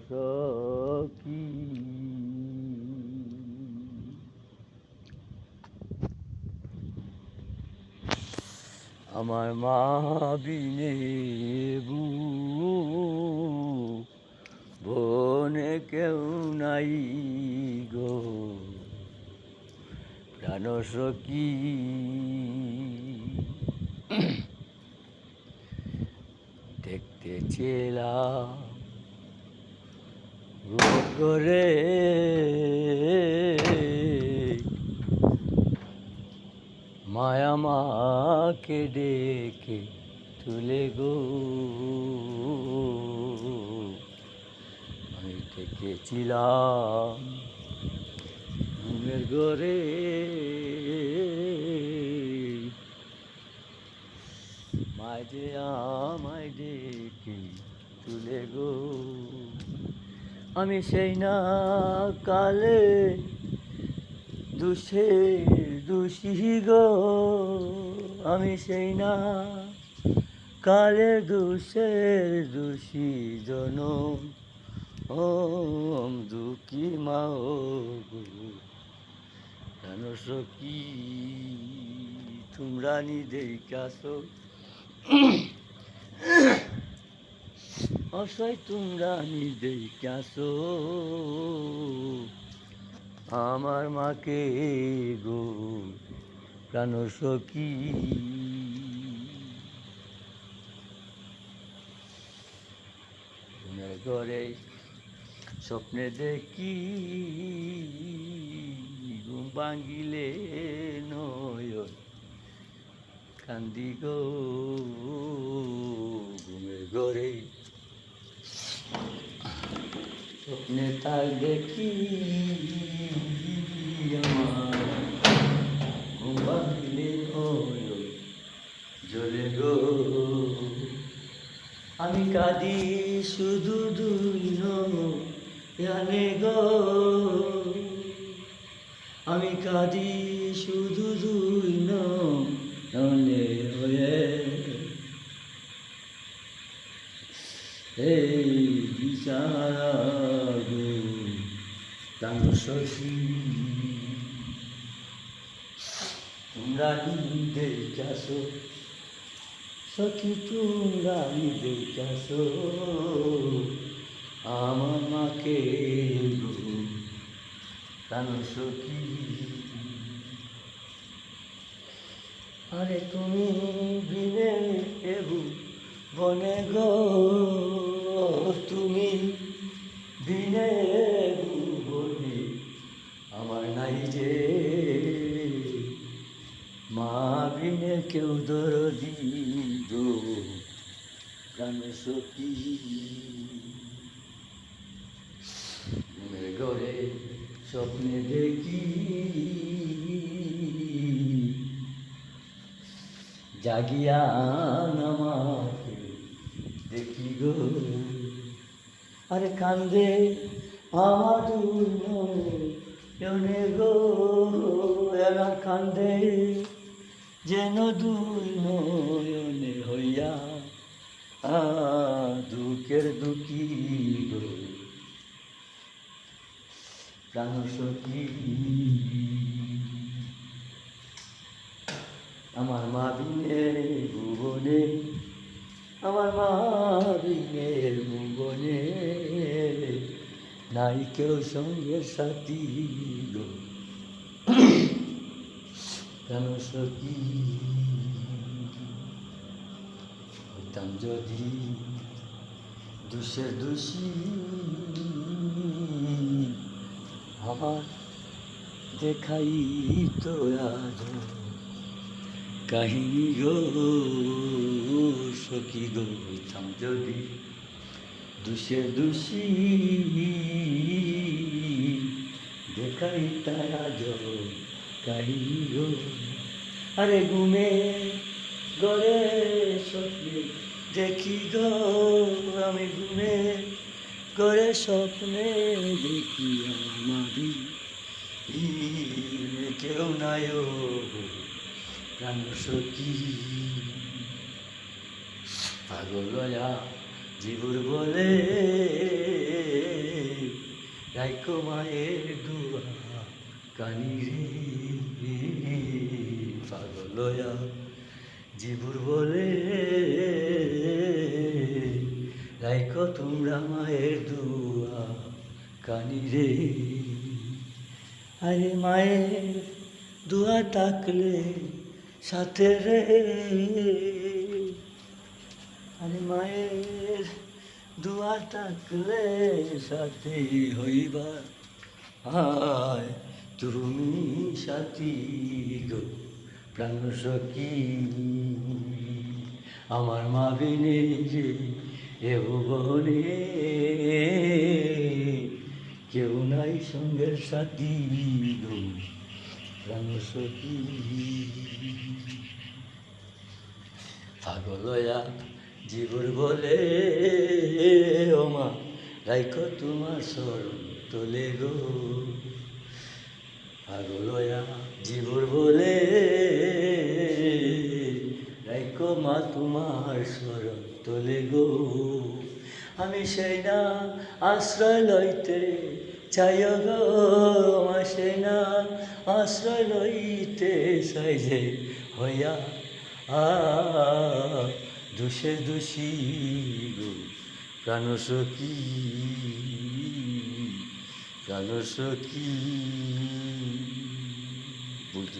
সখী আমার মা বিনে বনে কেউ নাই গো প্রাণ সখী দেখতে ছিলাম করে মায়া মাকে ডেকে তুলে গো আমি দেখেছিলাম ঘুমের ঘরে মায় যে আমায় ডেকে তুলে গো আমি সেই না কালে দোষী গো আমি সেই না কালে দোষী জনম দুঃখী মা গো কেন সখী তোমরা নিদেই কাছো অসয় তোমরা নিদেই কাছো আমার মাকে গো প্রাণ সখী ঘুমের ঘরে স্বপ্নে দেখি ঘুম ভাঙিলে নয়ন কান্দি গো ঘুমের ঘরে স্বপ্নে তার দেখি আমার ঘুম ভাঙিলে নয়ন জলে গো আমি কাঁদি শুধু দুই নয়নে গো আমি কাঁদি শুধু দুই নয়নে হয়ে এই বিচারা গো প্রাণ সখী তোমরা দেখছো সখী তোমরা দেখছো আমার মাকে গো প্রাণ সখী আরে তুমি বিনে বনে গো তুমি বিনে বনে আমার নাই যে মা বিনে কেউ দরদি গো প্রাণ সখী ঘুমের ঘরে স্বপ্নে দেখি জাগিয়া আমাকে দেখি গো আরে কান্দে আমার দুই নয়নে গো এরা কান্দে যেন দুই নয়নে হইয়া দুঃখের দুঃখী গো প্রাণ সখী আমার মা বিনে ভুবনে আমার মা বিনে ভুবনে নাই কেউ সঙ্গের সাথী গো প্রাণ সখী হইতাম যদি দোষী আমার দেখাই তো আজ কাহিনী গো সখী গো হইতাম যদি দোষী দেখাই তারা কাহিনী গো আরে ঘুমে গড়ে স্বপ্নে দেখি গো আমি ঘুমে গড়ে স্বপ্নে দেখি আমারই কেউ নাই প্রাণ সখী পাগল জীবর বলে মায়ের দুয়া কানি রে পাগলয়া জীবুর বলে রাইখো তোমরা মায়ের দুয়া কানি রে। আরে মায়ের দুয়া থাকলে সাথে রে, আরে মায়ের দুয়া থাকলে সাথে হইবা, আয় তুমি সাথী গো প্রাণ সখী। আমার মা বিনে যে এ ভুবনে কেউ নাই সঙ্গের সাথী গো প্রাণ সখী। পাগলয়া জীবর বলে ও মা রাইখো তোমার স্মরণ তোলে গো। পাগলয়া জীবর বলে রাইখো মা তোমার স্মরণ তোলে গো। আমি সেই না আশ্রয় লইতে চাই গো, আমার সেই না আশ্রয় লইতে চাই যে হইয়া দুষে দোষী গো প্রাণ সখী, প্রাণ সখী বলতে